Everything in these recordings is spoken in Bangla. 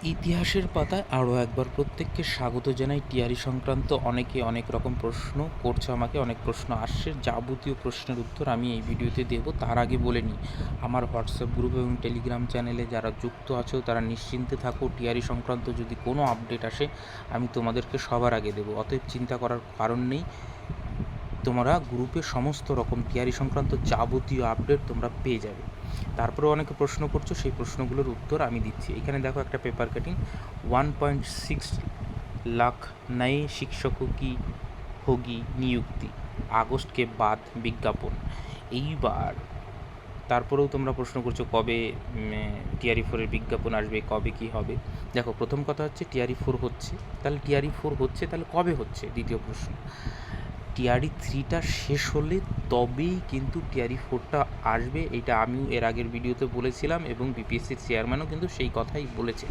ইতিহাসের পাতায় আরও একবার প্রত্যেককে স্বাগত জানাই। টিআরই সংক্রান্ত অনেকে অনেক রকম প্রশ্ন করছে, আমাকে অনেক প্রশ্ন আসছে। যাবতীয় প্রশ্নের উত্তর আমি এই ভিডিওতে দেব। তার আগে বলে নিই, আমার হোয়াটসঅ্যাপ গ্রুপ এবং টেলিগ্রাম চ্যানেলে যারা যুক্ত আছো তারা নিশ্চিন্তে থাকো। টিআরই সংক্রান্ত যদি কোনো আপডেট আসে আমি তোমাদেরকে সবার আগে দেবো, অতএব চিন্তা করার কারণ নেই। তোমরা গ্রুপে সমস্ত রকম টিআরই সংক্রান্ত যাবতীয় আপডেট তোমরা পেয়ে যাবে। তারপরেও অনেকে প্রশ্ন করছো, সেই প্রশ্নগুলোর উত্তর আমি দিচ্ছি। এখানে দেখো একটা পেপার কাটিং, 1.6 लाख नए शिक्षकों की होगी नियुक्ति, আগস্ট কে বাদ বিজ্ঞাপন। এইবার তারপরেও তোমরা প্রশ্ন করছো কবে টিআরই ফোরের বিজ্ঞাপন আসবে, কবে কি হবে। দেখো, প্রথম কথা হচ্ছে টিআরই ফোর হচ্ছে, তাহলে টিআরই ফোর হচ্ছে, তাহলে কবে হচ্ছে। দ্বিতীয় প্রশ্ন, টিআরই থ্রিটা শেষ হলে তবেই কিন্তু টিআরই ফোরটা আসবে। এটা আমিও এর আগের ভিডিওতে বলেছিলাম এবং বিপিএসসির চেয়ারম্যানও কিন্তু সেই কথাই বলেছে।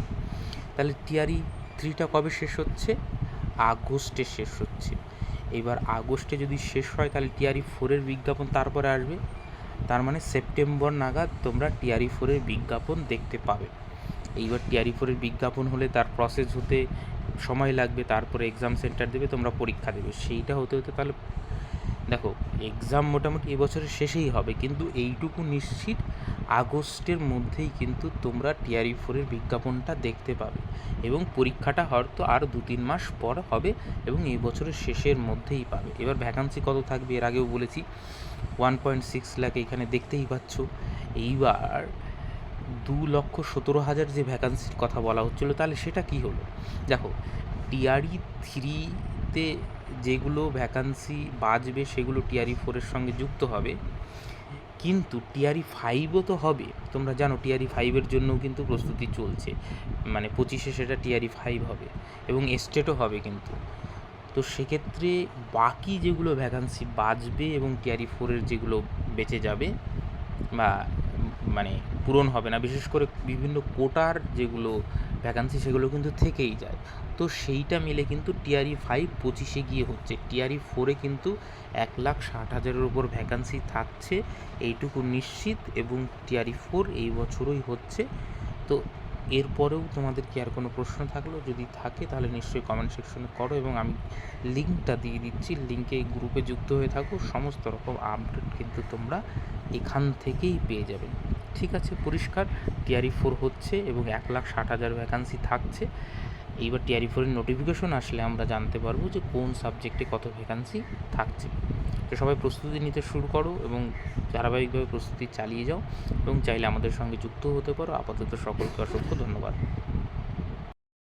তাহলে টিআরই থ্রিটা কবে শেষ হচ্ছে? আগস্টে শেষ হচ্ছে। এবার আগস্টে যদি শেষ হয় তাহলে টিআরই ফোরের বিজ্ঞাপন তারপরে আসবে। তার মানে সেপ্টেম্বর নাগাদ তোমরা টিআরই ফোরের বিজ্ঞাপন দেখতে পাবে। এইবার টিআরই ফোরের বিজ্ঞাপন হলে তার প্রসেস হতে সময় লাগবে, তারপরে এক্সাম সেন্টার দেবে, তোমরা পরীক্ষা দেবে। সেইটা হতে হতে তাহলে দেখো, এক্সাম মোটামুটি এবছরের শেষেই হবে, কিন্তু এইটুকু নিশ্চিত আগস্টের মধ্যেই কিন্তু তোমরা টিআরই ফোরের বিজ্ঞাপনটা দেখতে পাবে এবং পরীক্ষাটা হয়তো আর 2-3 মাস পর হবে এবং এই বছরের শেষের মধ্যেই পাবে। এবার ভ্যাকান্সি কত থাকবে এর আগেও বলেছি, 1.6 লাখ এখানে দেখতেই পাচ্ছ। এইবার 2,17,000 যে ভ্যাকান্সির কথা বলা হচ্ছিলো, তাহলে সেটা কি হলো? দেখো, টিআরই থ্রিতে যেগুলো ভ্যাকান্সি বাজবে সেগুলো টিআরই ফোরের সঙ্গে যুক্ত হবে, কিন্তু টিআরই ফাইভও তো হবে। তোমরা জানো টিআরই ফাইভের জন্যও কিন্তু প্রস্তুতি চলছে, মানে 25-এ সেটা টিআরই ফাইভ হবে এবং এস্টেটও হবে কিন্তু। তো সেক্ষেত্রে বাকি যেগুলো ভ্যাকান্সি বাজবে এবং টিআরই ফোরের যেগুলো বেঁচে যাবে বা মানে পূরণ হবে না, বিশেষ করে বিভিন্ন কোটার যেগুলো ভ্যাকান্সি সেগুলো কিন্তু থেকেই যায়। তো সেইটা মিলে কিন্তু টিআরই ফাইভ 25-এ গিয়ে হচ্ছে। টিআরই ফোরে কিন্তু 1,60,000-এর ওপর ভ্যাকান্সি থাকছে, এইটুকু নিশ্চিত। এবং টিআরই ফোর এই বছরই হচ্ছে। তো এরপরেও তোমাদের কি আর কোনো প্রশ্ন থাকলো? যদি থাকে তাহলে নিশ্চয়ই কমেন্ট সেকশনে করো এবং আমি লিঙ্কটা দিয়ে দিচ্ছি, লিঙ্কে গ্রুপে যুক্ত হয়ে থাকো। সমস্ত রকম আপডেট কিন্তু তোমরা এখান থেকেই পেয়ে যাবে। ঠিক আছে, পরিষ্কার। টিআরই ফোর হচ্ছে এবং 1,60,000 ভ্যাকান্সি থাকছে। এইবার টিআরই ফোরের নোটিফিকেশন আসলে আমরা জানতে পারবো যে কোন সাবজেক্টে কত ভ্যাকান্সি থাকছে। তো সবাই প্রস্তুতি নিতে শুরু করো এবং ধারাবাহিকভাবে প্রস্তুতি চালিয়ে যাও এবং চাইলে আমাদের সঙ্গে যুক্ত হতে পারো। আপাতত সকলকে অসংখ্য ধন্যবাদ।